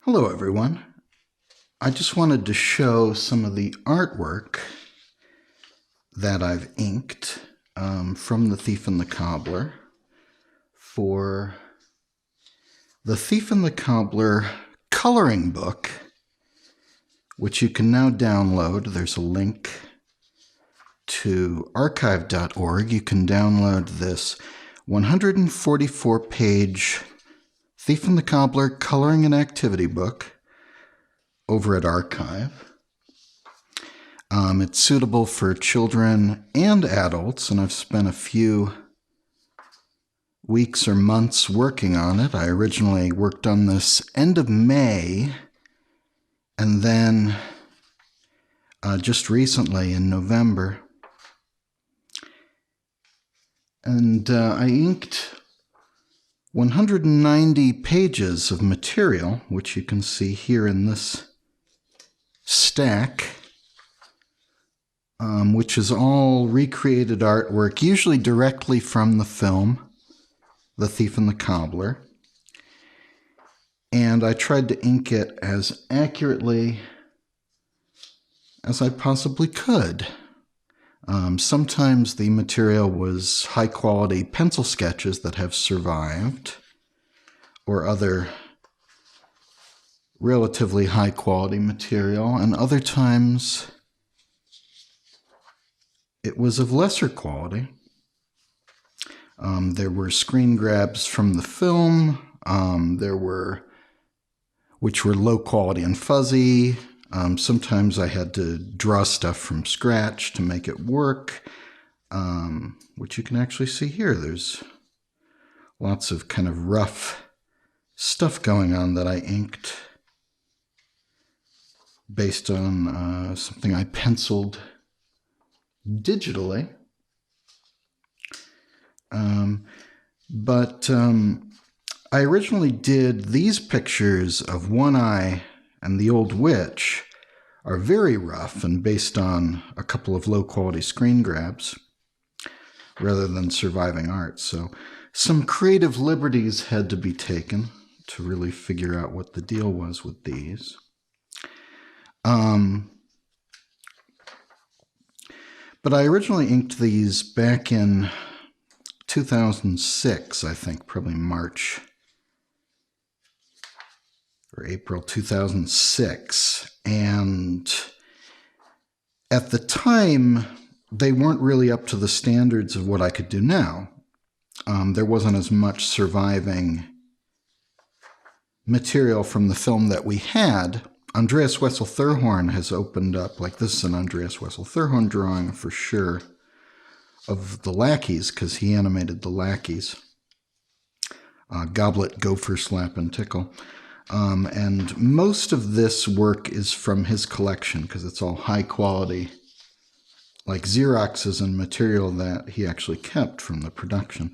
Hello everyone. I just wanted to show some of the artwork that I've inked from The Thief and the Cobbler for The Thief and the Cobbler coloring book, which you can now download. There's a link to archive.org. You can download this 144-page Thief and the Cobbler coloring and activity book over at Archive. It's suitable for children and adults, and I've spent a few weeks or months working on it. I originally worked on this end of May, and then just recently in November. And I inked 190 pages of material, which you can see here in this stack, which is all recreated artwork, usually directly from the film, The Thief and the Cobbler. And I tried to ink it as accurately as I possibly could. Sometimes the material was high-quality pencil sketches that have survived, or other relatively high-quality material, and other times it was of lesser quality. There were screen grabs from the film, which were low quality and fuzzy. Sometimes I had to draw stuff from scratch to make it work, which you can actually see here. There's lots of kind of rough stuff going on that I inked based on something I penciled digitally. But I originally did these pictures of One Eye and the Old Witch are very rough and based on a couple of low-quality screen grabs rather than surviving art. So some creative liberties had to be taken to really figure out what the deal was with these. But I originally inked these back in 2006, I think, probably March or April 2006, and at the time they weren't really up to the standards of what I could do now. There wasn't as much surviving material from the film that we had. Andreas Wessel-Thurhorn has opened up, like this is an Andreas Wessel-Thurhorn drawing for sure, of the lackeys, because he animated the lackeys. Goblet, Gopher, Slap, and Tickle. And most of this work is from his collection because it's all high quality, like Xeroxes and material that he actually kept from the production.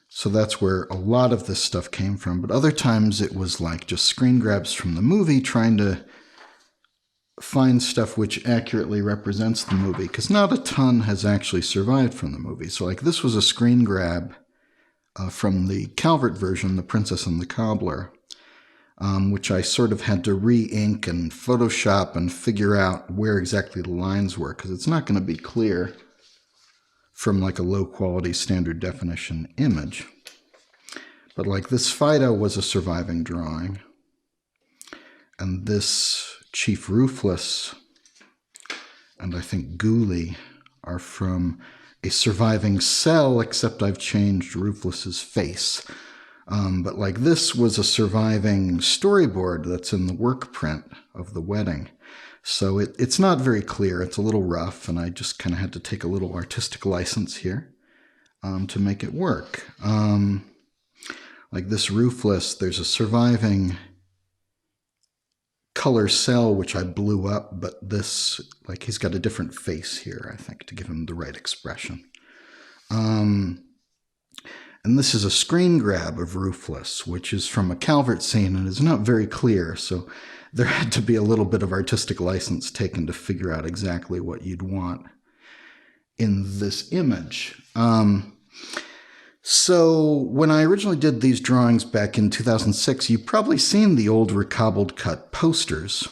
So that's where a lot of this stuff came from. But other times it was like just screen grabs from the movie, trying to find stuff which accurately represents the movie, because not a ton has actually survived from the movie. So like this was a screen grab from the Calvert version, The Princess and the Cobbler, which I sort of had to re-ink and Photoshop and figure out where exactly the lines were, because it's not going to be clear from like a low-quality standard definition image. But like this Fido was a surviving drawing, and this Chief Ruthless and I think Ghoulie are from a surviving cell, except I've changed Ruthless's face. But like this was a surviving storyboard that's in the work print of the wedding. So it's not very clear. It's a little rough, and I just kind of had to take a little artistic license here to make it work. Like this Ruthless, there's a surviving color cell which I blew up, but this, like, he's got a different face here, I think, to give him the right expression. And this is a screen grab of Ruthless, which is from a Calvert scene and is not very clear, so there had to be a little bit of artistic license taken to figure out exactly what you'd want in this image. So when I originally did these drawings back in 2006, you've probably seen the old recobbled cut posters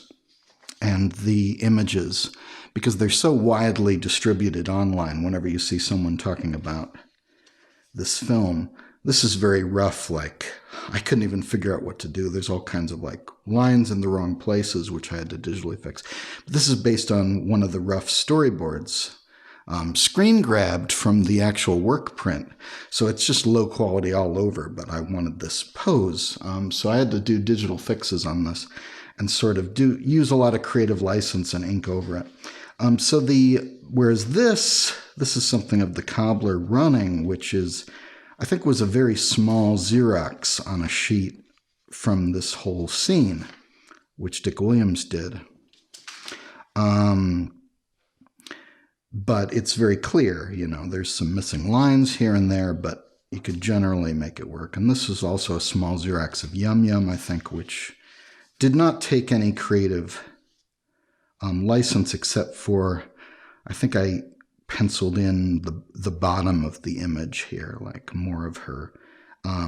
and the images because they're so widely distributed online whenever you see someone talking about this film. This is very rough, like I couldn't even figure out what to do. There's all kinds of like lines in the wrong places, which I had to digitally fix. But this is based on one of the rough storyboards, screen grabbed from the actual work print. So it's just low quality all over, but I wanted this pose. So I had to do digital fixes on this and sort of use a lot of creative license and ink over it. Whereas this is something of the Cobbler running, which is, I think was a very small Xerox on a sheet from this whole scene, which Dick Williams did. But it's very clear, there's some missing lines here and there, but you could generally make it work. And this is also a small Xerox of Yum Yum, I think, which did not take any creative license except for, I think I penciled in the bottom of the image here, like more of her.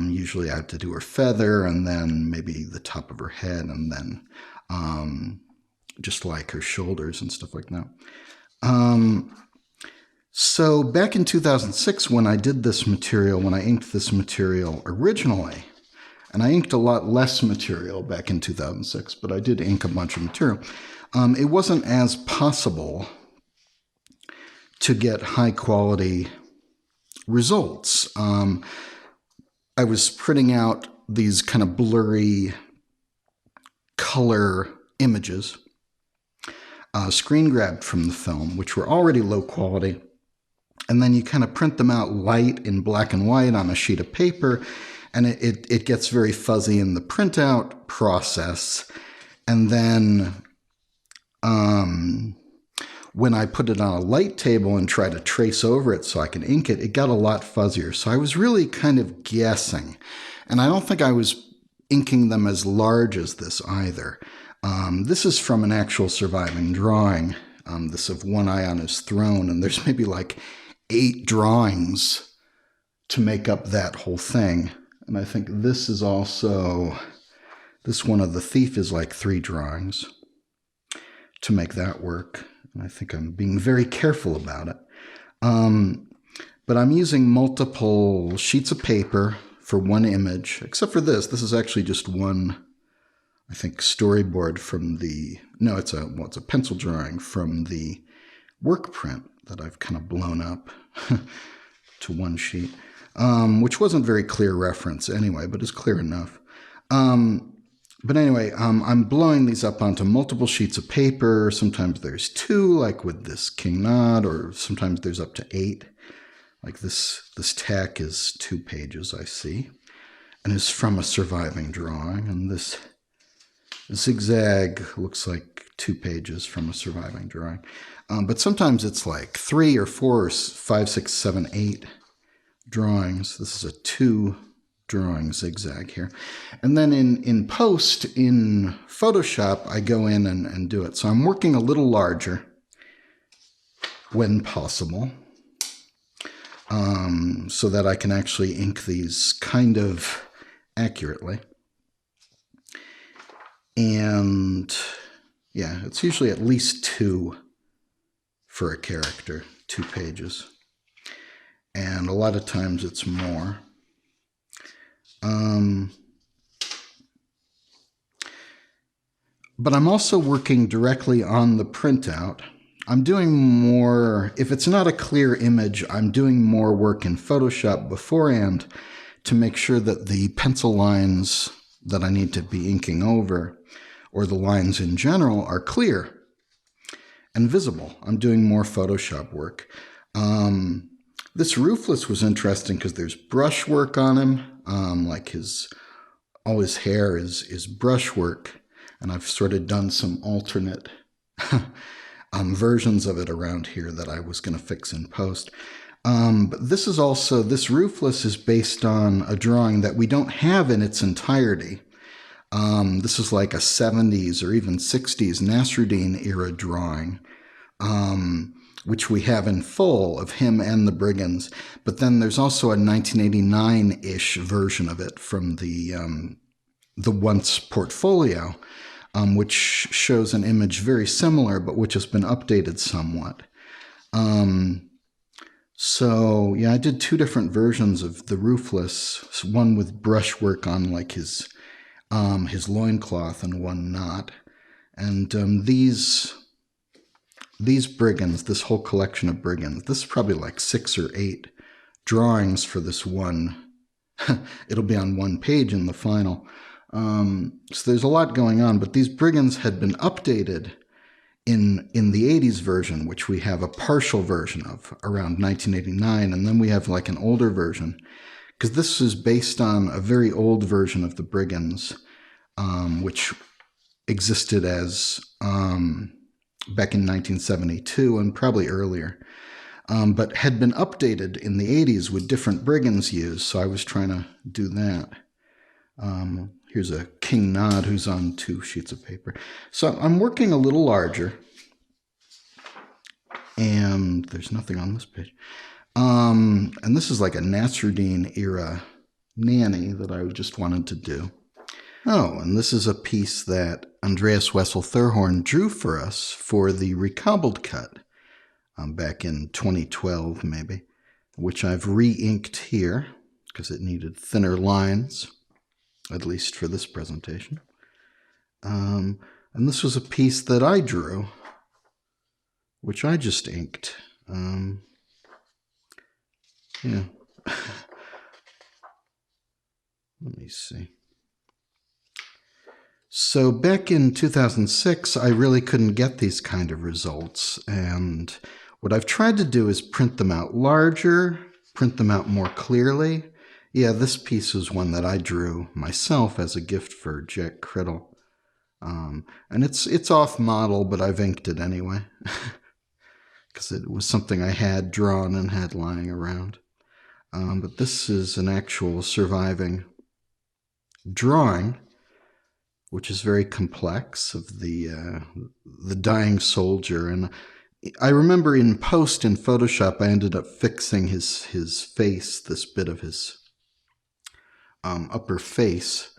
Usually I have to do her feather and then maybe the top of her head and then just like her shoulders and stuff like that. So back in 2006, when I did this material, when I inked this material originally, and I inked a lot less material back in 2006, but I did ink a bunch of material, it wasn't as possible to get high quality results. I was printing out these kind of blurry color images, screen grabbed from the film, which were already low quality. And then you kind of print them out light in black and white on a sheet of paper, and it gets very fuzzy in the printout process. And then when I put it on a light table and try to trace over it so I can ink it, it got a lot fuzzier. So I was really kind of guessing. And I don't think I was inking them as large as this either. This is from an actual surviving drawing, this of One Eye on His Throne, and there's maybe like 8 drawings to make up that whole thing. And I think this is also, this one of the Thief is like 3 drawings to make that work. And I think I'm being very careful about it. But I'm using multiple sheets of paper for one image, except for this. This is actually just one, I think, storyboard from the, no, it's a pencil drawing from the work print that I've kind of blown up to one sheet, which wasn't very clear reference anyway, but is clear enough. But anyway, I'm blowing these up onto multiple sheets of paper. Sometimes there's 2, like with this King Nod, or sometimes there's up to 8. Like this tack is 2 pages, I see, and is from a surviving drawing. And this zigzag looks like 2 pages from a surviving drawing. But sometimes it's like 3 or 4 or 5, 6, 7, 8 drawings. This is a 2 drawing zigzag here. And then in post, in Photoshop, I go in and do it. So I'm working a little larger when possible, so that I can actually ink these kind of accurately. And yeah, it's usually at least 2 for a character, 2 pages. And a lot of times it's more. But I'm also working directly on the printout. I'm doing more, if it's not a clear image, I'm doing more work in Photoshop beforehand to make sure that the pencil lines that I need to be inking over, or the lines in general, are clear and visible. I'm doing more Photoshop work. This roofless was interesting because there's brushwork on him, like all his hair is brushwork, and I've sort of done some alternate versions of it around here that I was going to fix in post. But this is also, this roofless is based on a drawing that we don't have in its entirety. This is like a 70s or even 60s Nasruddin era drawing, which we have in full of him and the brigands. But then there's also a 1989-ish version of it from the Once portfolio, which shows an image very similar, but which has been updated somewhat. So yeah, I did 2 different versions of the Roofless, one with brushwork on like his loincloth and one not. And these brigands, this whole collection of brigands, this is probably like 6 or 8 drawings for this one. It'll be on one page in the final. So there's a lot going on, but these brigands had been updated in the 80s version, which we have a partial version of around 1989, and then we have like an older version, because this is based on a very old version of the brigands, which existed as back in 1972 and probably earlier, but had been updated in the 80s with different brigands used, so I was trying to do that. Here's a King Nod who's on 2 sheets of paper. So I'm working a little larger, and there's nothing on this page. And this is like a Nasruddin era nanny that I just wanted to do. Oh, and this is a piece that Andreas Wessel-Thurhorn drew for us for the recobbled cut back in 2012 maybe, which I've re-inked here because it needed thinner lines, at least for this presentation. And this was a piece that I drew, which I just inked. Yeah. Let me see. So back in 2006, I really couldn't get these kind of results. And what I've tried to do is print them out larger, print them out more clearly. Yeah, this piece is one that I drew myself as a gift for Jack Criddle. And it's off model, but I've inked it anyway. Because it was something I had drawn and had lying around. But this is an actual surviving drawing, which is very complex, of the dying soldier. And I remember in post in Photoshop, I ended up fixing his face, this bit of his upper face.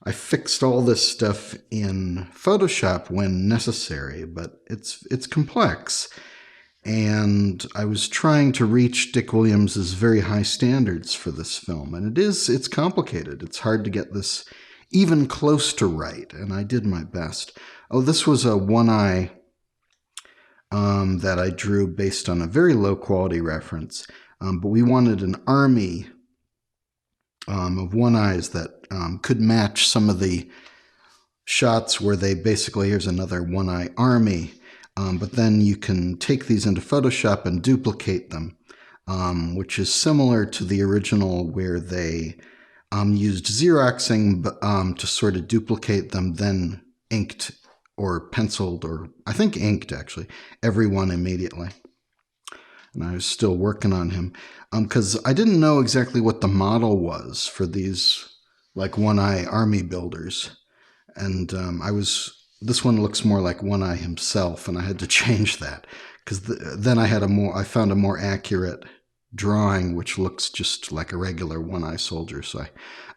I fixed all this stuff in Photoshop when necessary, but it's complex. And I was trying to reach Dick Williams's very high standards for this film, and it's complicated. It's hard to get this even close to right, and I did my best. Oh, this was a one-eye that I drew based on a very low-quality reference, but we wanted an army of one-eyes that could match some of the shots where they basically, here's another one-eye army, but then you can take these into Photoshop and duplicate them, which is similar to the original where they used Xeroxing to sort of duplicate them, then inked or penciled, or I think inked actually, every one immediately. And I was still working on him because I didn't know exactly what the model was for these like one-eye army builders. And this one looks more like One-Eye himself, and I had to change that because then I found a more accurate drawing which looks just like a regular One-Eye soldier, so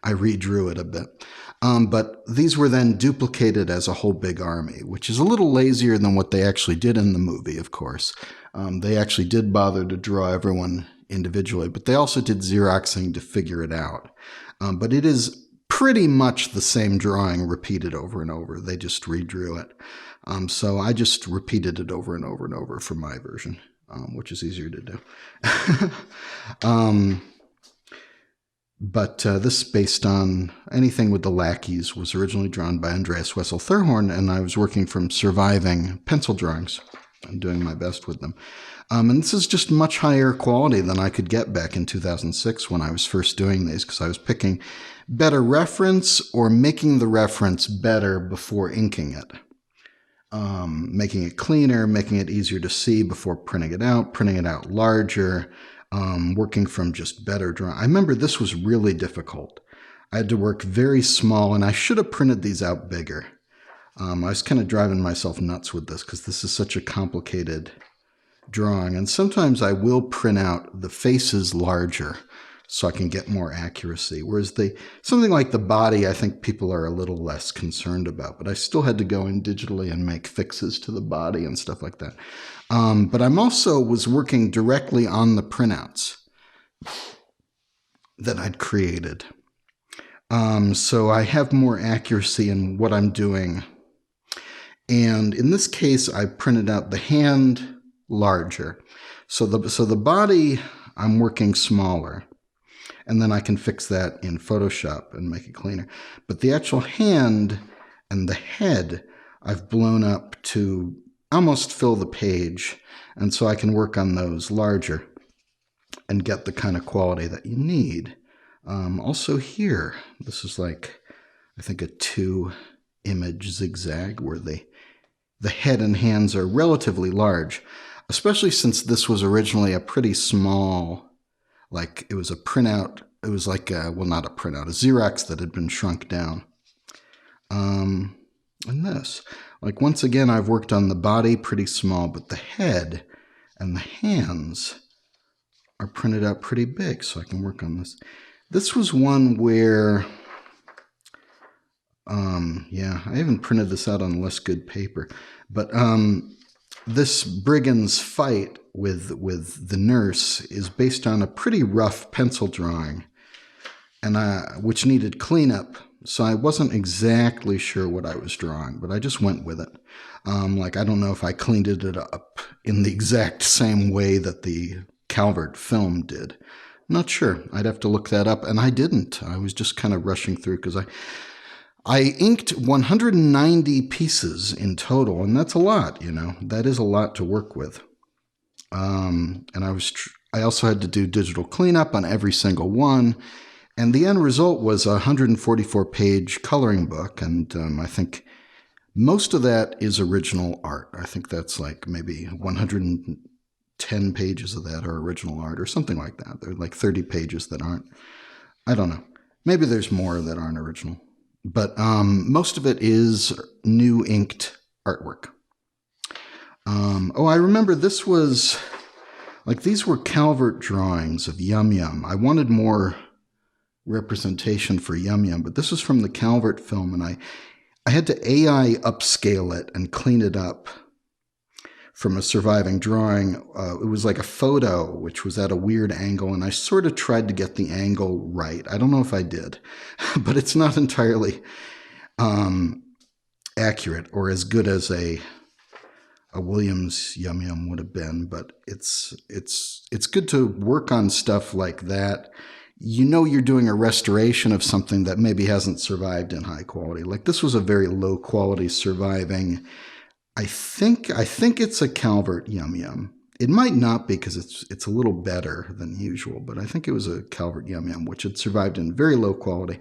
I redrew it a bit. But these were then duplicated as a whole big army, which is a little lazier than what they actually did in the movie, of course. They actually did bother to draw everyone individually, but they also did Xeroxing to figure it out. But it is pretty much the same drawing repeated over and over. They just redrew it. So I just repeated it over and over and over for my version, which is easier to do. But this, based on anything with the lackeys, was originally drawn by Andreas Wessel-Thurhorn, and I was working from surviving pencil drawings and doing my best with them. And this is just much higher quality than I could get back in 2006 when I was first doing these, because I was picking better reference or making the reference better before inking it. Making it cleaner, making it easier to see before printing it out larger, working from just better drawing. I remember this was really difficult. I had to work very small, and I should have printed these out bigger. I was kind of driving myself nuts with this because this is such a complicated drawing. And sometimes I will print out the faces larger so I can get more accuracy. Whereas something like the body, I think people are a little less concerned about. But I still had to go in digitally and make fixes to the body and stuff like that. But I'm also was working directly on the printouts that I'd created. So I have more accuracy in what I'm doing. And in this case, I printed out the hand larger. So the body, I'm working smaller. And then I can fix that in Photoshop and make it cleaner. But the actual hand and the head, I've blown up to almost fill the page. And so I can work on those larger and get the kind of quality that you need. Also here, this is like, I think a 2-image zigzag where the head and hands are relatively large, especially since this was originally a pretty small, like it was a printout. It was like not a printout, a Xerox that had been shrunk down. And this, like once again, I've worked on the body pretty small, but the head and the hands are printed out pretty big, so I can work on this. This was one where, yeah, I haven't printed this out on less good paper, but this brigand's fight with the nurse is based on a pretty rough pencil drawing, and which needed cleanup. So I wasn't exactly sure what I was drawing, but I just went with it. Like, I don't know if I cleaned it up in the exact same way that the Calvert film did. Not sure. I'd have to look that up, and I didn't. I was just kind of rushing through because I inked 190 pieces in total, and that's a lot, you know. That is a lot to work with. And I also had to do digital cleanup on every single one, and the end result was a 144-page coloring book, and I think most of that is original art. I think that's like maybe 110 pages of that are original art or something like that. There are like 30 pages that aren't. I don't know. Maybe there's more that aren't original. But most of it is new inked artwork. Oh, I remember this was, like these were Calvert drawings of Yum Yum. I wanted more representation for Yum Yum, but this was from the Calvert film, and I had to AI upscale it and clean it up from a surviving drawing. It was like a photo, which was at a weird angle, and I sort of tried to get the angle right. I don't know if I did, but it's not entirely accurate or as good as a Williams Yum Yum would have been, but it's good to work on stuff like that. You know you're doing a restoration of something that maybe hasn't survived in high quality. Like this was a very low quality surviving. I think it's a Calvert Yum Yum. It might not be because it's a little better than usual, but I think it was a Calvert Yum Yum, which had survived in very low quality.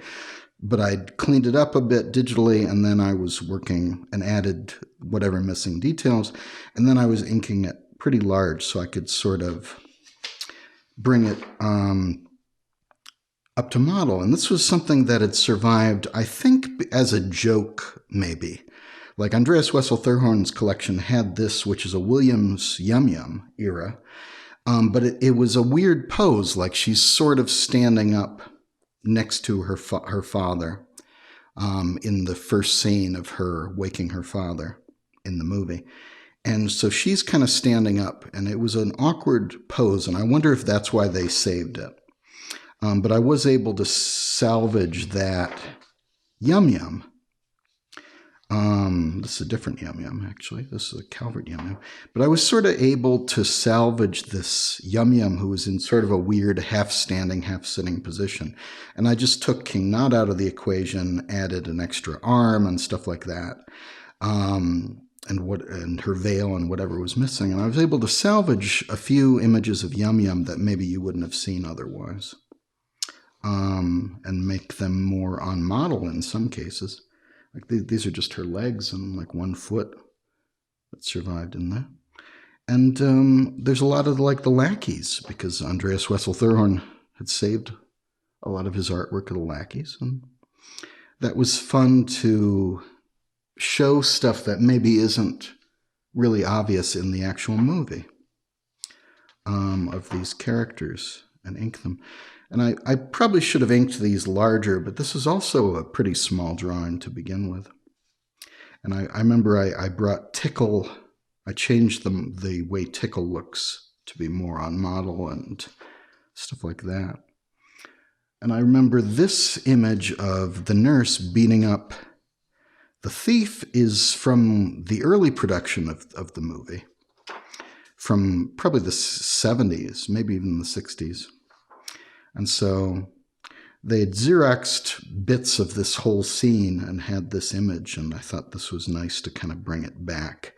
But I'd cleaned it up a bit digitally, and then I was working and added whatever missing details, and then I was inking it pretty large so I could sort of bring it up to model. And this was something that had survived, I think, as a joke, maybe. Like Andreas Wessel Thurhorn's collection had this, which is a Williams Yum Yum era, but it was a weird pose, like she's sort of standing up next to her father in the first scene of her waking her father in the movie. And so she's kind of standing up, and it was an awkward pose, and I wonder if that's why they saved it. But I was able to salvage that Yum Yum. This is a different Yum Yum, actually. This is a Calvert Yum Yum. But I was sort of able to salvage this Yum Yum who was in sort of a weird half-standing, half-sitting position. And I just took King Nod out of the equation, added an extra arm and stuff like that, and her veil and whatever was missing. And I was able to salvage a few images of Yum Yum that maybe you wouldn't have seen otherwise, and make them more on model in some cases. Like these are just her legs and like one foot that survived in there. And there's a lot of like the lackeys, because Andreas Wessel Thurhorn had saved a lot of his artwork of the lackeys. And that was fun to show stuff that maybe isn't really obvious in the actual movie. of these characters and ink them. And I probably should have inked these larger, but this is also a pretty small drawing to begin with. And I remember I brought Tickle, I changed the way Tickle looks to be more on model and stuff like that. And I remember this image of the nurse beating up the thief is from the early production of the movie, from probably the 70s, maybe even the 60s. And so they had Xeroxed bits of this whole scene and had this image, and I thought this was nice to kind of bring it back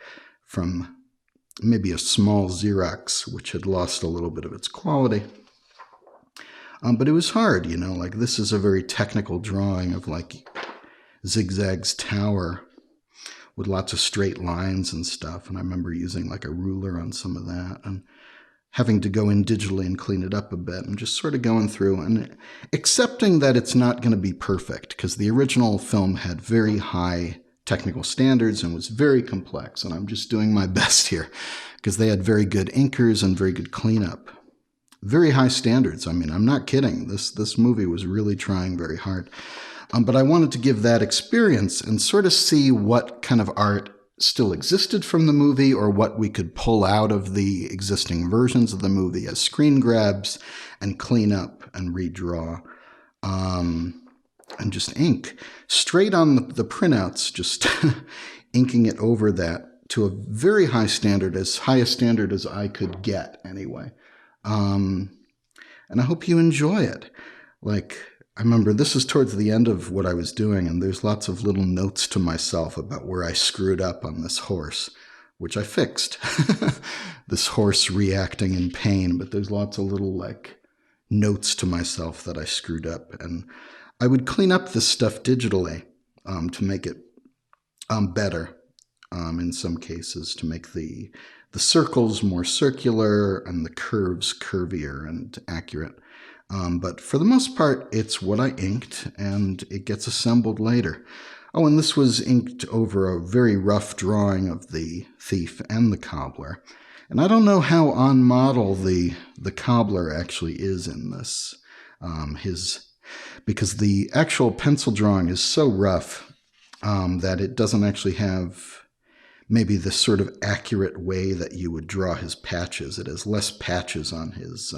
from maybe a small Xerox, which had lost a little bit of its quality. But it was hard, you know, like this is a very technical drawing of like Zigzag's tower with lots of straight lines and stuff. And I remember using like a ruler on some of that and having to go in digitally and clean it up a bit and just sort of going through and accepting that it's not going to be perfect because the original film had very high technical standards and was very complex. And I'm just doing my best here because they had very good inkers and very good cleanup. Very high standards. I mean, I'm not kidding. This movie was really trying very hard. But I wanted to give that experience and sort of see what kind of art still existed from the movie or what we could pull out of the existing versions of the movie as screen grabs and clean up and redraw and just ink. Straight on the printouts, just inking it over that to a very high standard, as high a standard as I could get anyway. And I hope you enjoy it. Like, I remember this is towards the end of what I was doing, and there's lots of little notes to myself about where I screwed up on this horse, which I fixed. This horse reacting in pain, but there's lots of little, like, notes to myself that I screwed up. And I would clean up this stuff digitally to make it better in some cases, to make the circles more circular and the curves curvier and accurate. But for the most part, it's what I inked, and it gets assembled later. Oh, and this was inked over a very rough drawing of the thief and the cobbler. And I don't know how on model the cobbler actually is in this, because the actual pencil drawing is so rough that it doesn't actually have maybe the sort of accurate way that you would draw his patches. It has less patches on his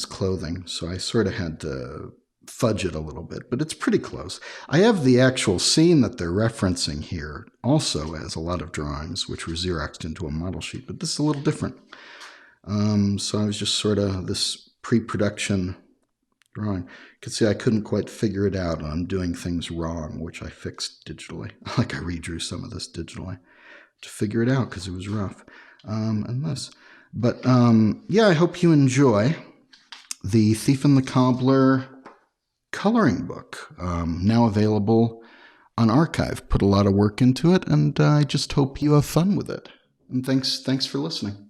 clothing, so I sort of had to fudge it a little bit, but it's pretty close. I have the actual scene that they're referencing here also as a lot of drawings, which were Xeroxed into a model sheet, but this is a little different. So I was just sort of this pre-production drawing. You can see I couldn't quite figure it out. I'm doing things wrong, which I fixed digitally. Like I redrew some of this digitally to figure it out because it was rough. And this. But yeah, I hope you enjoy The Thief and the Cobbler coloring book, now available on Archive. Put a lot of work into it, and I just hope you have fun with it. And thanks for listening.